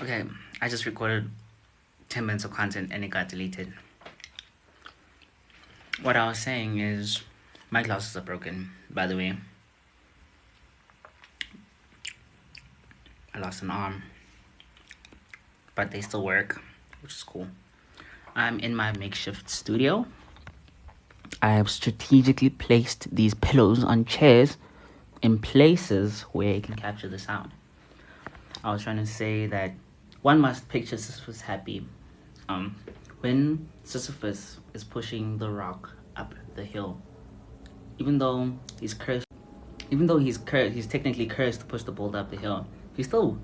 Okay, I just recorded 10 minutes of content and it got deleted. What I was saying is my glasses are broken, by the way. I lost an arm, but they still work, which is cool. I'm in my makeshift studio. I have strategically placed these pillows on chairs in places where it can capture the sound. I was trying to say that one must picture Sisyphus happy. When Sisyphus is pushing the rock up the hill, even though he's cursed, he's technically cursed to push the boulder up the hill. He still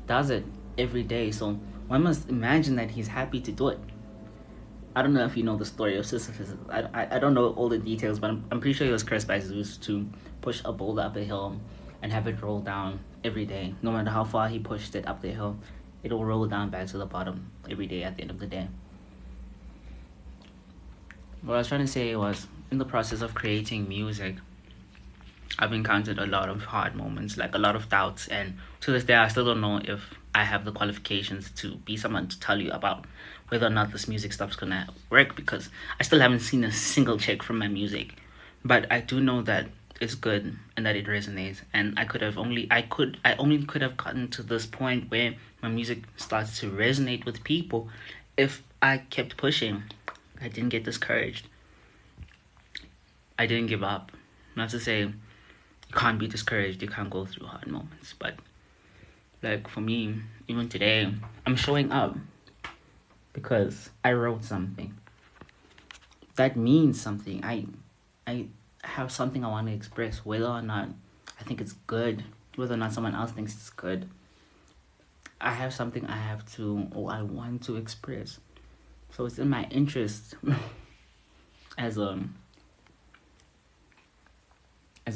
does it every day. So one must imagine that he's happy to do it. I don't know if you know the story of Sisyphus. I don't know all the details, but I'm pretty sure he was cursed by Zeus to push a boulder up a hill and have it roll down every day. No matter how far he pushed it up the hill, it'll roll down back to the bottom every day at the end of the day. What I was trying to say was, in the process of creating music, I've encountered a lot of hard moments, like a lot of doubts, and to this day I still don't know if I have the qualifications to be someone to tell you about whether or not this music stuff's gonna work, because I still haven't seen a single check from my music. But I do know that it's good and that it resonates, and I only could have gotten to this point where my music starts to resonate with people if I kept pushing. I didn't get discouraged. I didn't give up. Not to say you can't be discouraged, you can't go through hard moments, but like for me, even today, I'm showing up because I wrote something. That means something. I have something I want to express, whether or not I think it's good, whether or not someone else thinks it's good. I have something I have to, or I want to express. So it's in my interest as a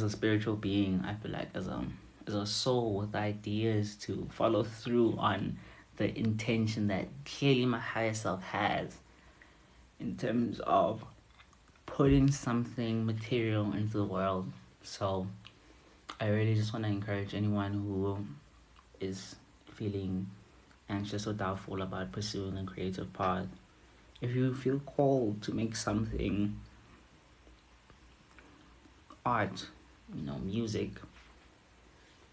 spiritual being, I feel like as a soul with ideas to follow through on the intention that clearly my higher self has in terms of putting something material into the world. So I really just want to encourage anyone who is feeling anxious or doubtful about pursuing a creative path. If you feel called to make something, art, music,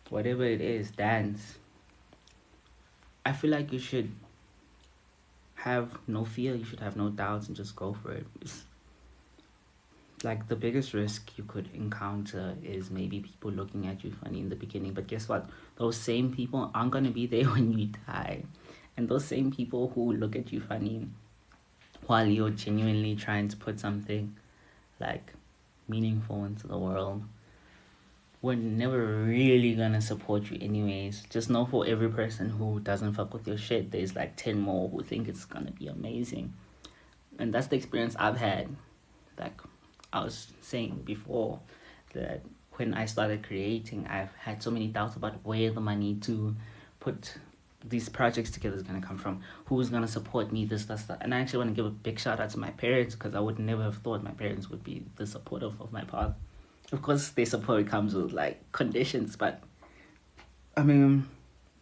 whatever it is, dance, I feel like you should have no fear, you should have no doubts, and just go for it. It's like the biggest risk you could encounter is maybe people looking at you funny in the beginning, but guess what? Those same people aren't going to be there when you die. And those same people who look at you funny while you're genuinely trying to put something like meaningful into the world, we're never really gonna support you anyways. Just know, for every person who doesn't fuck with your shit, there's like 10 more who think it's gonna be amazing. And that's the experience I've had. Like I was saying before, that when I started creating, I've had so many doubts about where the money to put these projects together is gonna come from, who's gonna support me, this, that, stuff. And I actually want to give a big shout out to my parents, because I would never have thought my parents would be this supportive of my path. Of course, their support comes with like conditions, but I mean,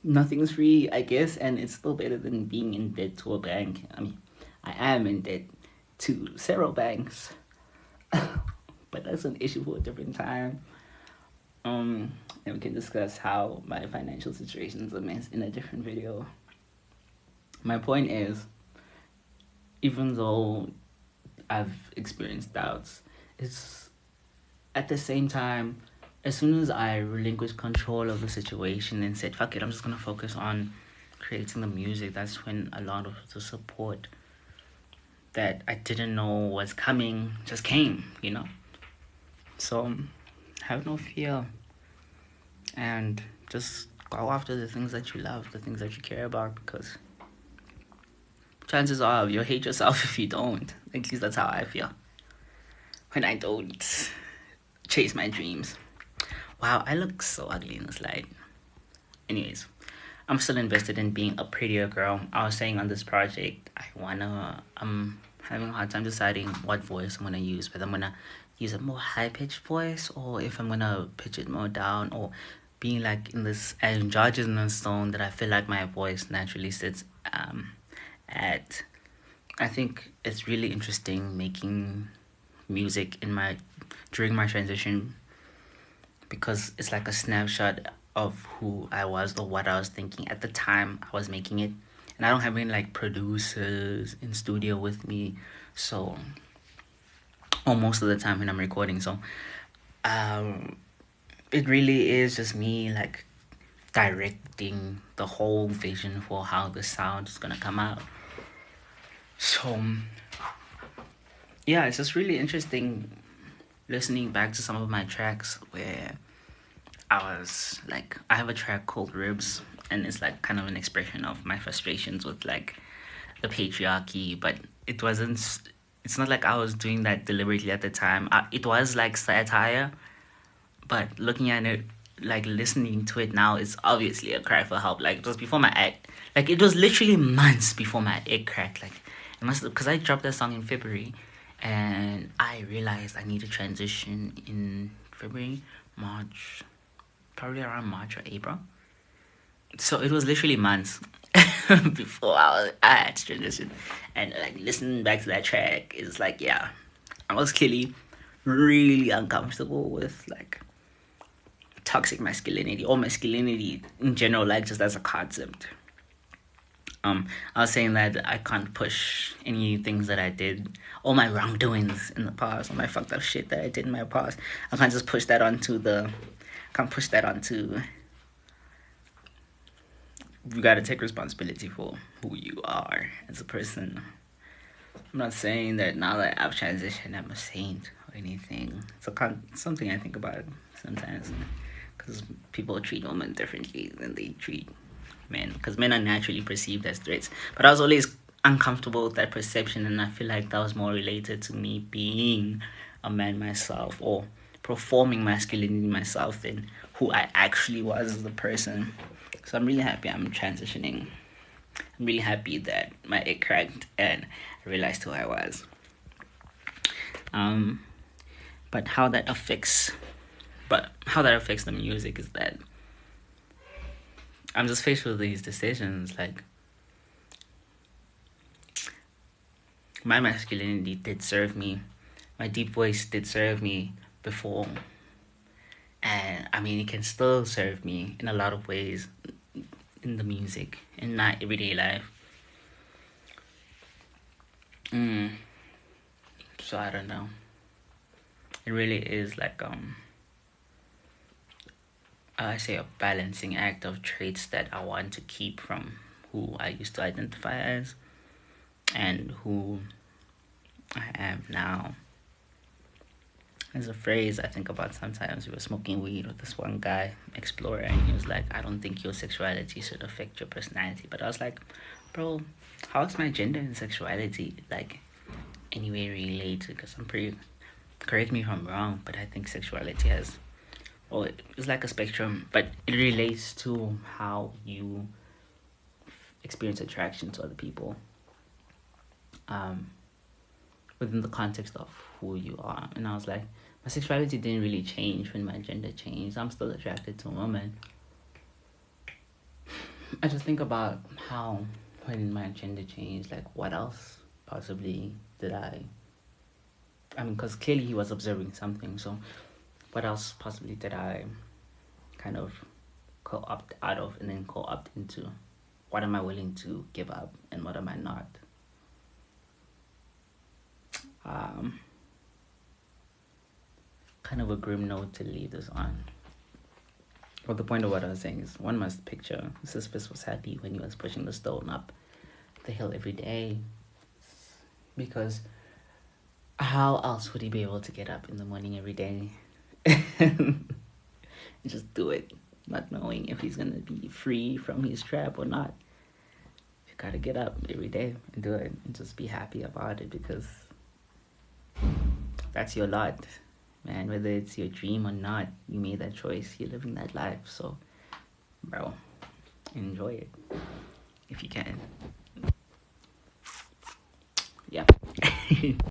nothing's free, I guess, and it's still better than being in debt to a bank. I mean, I am in debt to several banks, but that's an issue for a different time. And we can discuss how my financial situation is a mess in a different video. My point is, even though I've experienced doubts, it's at the same time, as soon as I relinquished control of the situation and said, fuck it, I'm just gonna focus on creating the music, that's when a lot of the support that I didn't know was coming just came, So have no fear and just go after the things that you love, the things that you care about, because chances are you'll hate yourself if you don't. At least that's how I feel when I don't chase my dreams. Wow, I look so ugly in this light. Anyways, I'm still invested in being a prettier girl. I was saying on this project, I'm having a hard time deciding what voice I'm gonna use, whether I'm gonna use a more high-pitched voice or if I'm gonna pitch it more down, or being like in this androgynous zone that I feel like my voice naturally sits at. I think it's really interesting making music during my transition, because it's like a snapshot of who I was or what I was thinking at the time I was making it. And I don't have any like producers in studio with me, so, or most of the time when I'm recording, so um it really is just me like directing the whole vision for how the sound is gonna come out. So yeah, it's just really interesting listening back to some of my tracks where I was like, I have a track called Ribs, and it's like kind of an expression of my frustrations with like the patriarchy, but it wasn't, it's not like I was doing that deliberately at the time. It was like satire, but looking at it, like listening to it now, it's obviously a cry for help. Like, it was before my act, like it was literally months before my egg cracked. Like, it must, because I dropped that song in February, and I realized I need to transition in February, March, probably around March or April. So it was literally months before I had to transition. And like listening back to that track is like, yeah, I was clearly really uncomfortable with like toxic masculinity or masculinity in general, like just as a concept. I was saying that I can't push any things that I did, all my wrongdoings in the past, all my fucked up shit that I did in my past. I can't just push that onto can't push that onto. You gotta take responsibility for who you are as a person. I'm not saying that now that I've transitioned, I'm a saint or anything. It's something I think about sometimes, because people treat women differently than they treat men, because men are naturally perceived as threats. But I was always uncomfortable with that perception, and I feel like that was more related to me being a man myself, or performing masculinity myself, than who I actually was as a person. So I'm really happy I'm transitioning. I'm really happy that my egg cracked and I realized who I was. But how that affects the music is that I'm just faced with these decisions. Like, my masculinity did serve me, my deep voice did serve me before, and I mean, it can still serve me in a lot of ways in the music, in my everyday life. So I don't know. It really is like I say a balancing act of traits that I want to keep from who I used to identify as and who I am now. There's a phrase I think about sometimes. We were smoking weed with this one guy, explorer, and he was like, I don't think your sexuality should affect your personality. But I was like, bro, how is my gender and sexuality like anyway related? Because I'm pretty, correct me if I'm wrong, but I think sexuality has, well, it's like a spectrum, but it relates to how you experience attraction to other people within the context of who you are. And I was like, my sexuality didn't really change when my gender changed. I'm still attracted to a woman. I just think about how when my gender changed, like what else possibly did I mean, because clearly he was observing something, so what else possibly did I kind of co-opt out of and then co-opt into? What am I willing to give up and what am I not? Kind of a grim note to leave this on. But the point of what I was saying is, one must picture Sisyphus was happy when he was pushing the stone up the hill every day, because how else would he be able to get up in the morning every day and just do it, not knowing if he's gonna be free from his trap or not? You gotta get up every day and do it and just be happy about it, because that's your lot, man. Whether it's your dream or not, you made that choice. You're living that life. So, bro, enjoy it if you can. Yeah.